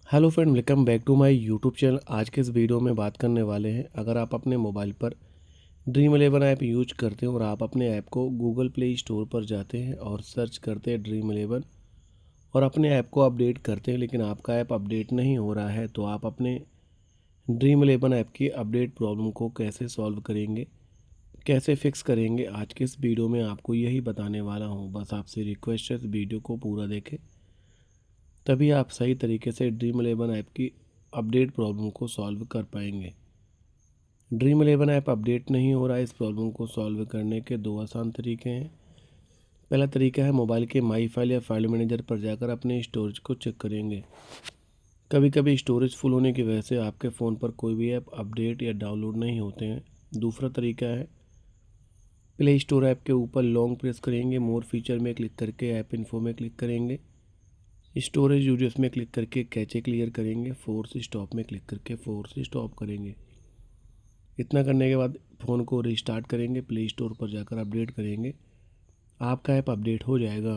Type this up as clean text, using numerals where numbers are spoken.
Hello friend, welcome back to my YouTube channel. आज के इस वीडियो में बात करने वाले हैं, अगर आप अपने मोबाइल पर ड्रीम इलेवन ऐप यूज करते हैं और आप अपने ऐप को गूगल प्ले स्टोर पर जाते हैं और सर्च करते हैं ड्रीम इलेवन और अपने ऐप को अपडेट करते हैं, लेकिन आपका ऐप अपडेट नहीं हो रहा है, तो आप अपने ड्रीम इलेवन ऐप की अपडेट प्रॉब्लम को कैसे सॉल्व करेंगे, कैसे फिक्स करेंगे। आज के इस वीडियो में आपको यही बताने वाला हूँ। बस आपसे रिक्वेस्ट है, इस वीडियो को पूरा देखें, तभी आप सही तरीके से ड्रीम इलेवन ऐप की अपडेट प्रॉब्लम को सॉल्व कर पाएंगे। ड्रीम इलेवन ऐप अपडेट नहीं हो रहा है, इस प्रॉब्लम को सॉल्व करने के दो आसान तरीके हैं। पहला तरीका है, मोबाइल के माई फाइल या फाइल मैनेजर पर जाकर अपने स्टोरेज को चेक करेंगे। कभी कभी स्टोरेज फुल होने की वजह से आपके फ़ोन पर कोई भी ऐप अपडेट या डाउनलोड नहीं होते हैं। दूसरा तरीका है, प्ले स्टोर ऐप के ऊपर लॉन्ग प्रेस करेंगे, मोर फीचर में क्लिक करके ऐप इन्फो में क्लिक करेंगे, स्टोरेज यूजर्स में क्लिक करके कैचे क्लियर करेंगे, फोर्स स्टॉप में क्लिक करके फोर्स स्टॉप करेंगे। इतना करने के बाद फ़ोन को रिस्टार्ट करेंगे, प्ले स्टोर पर जाकर अपडेट करेंगे, आपका ऐप अपडेट हो जाएगा।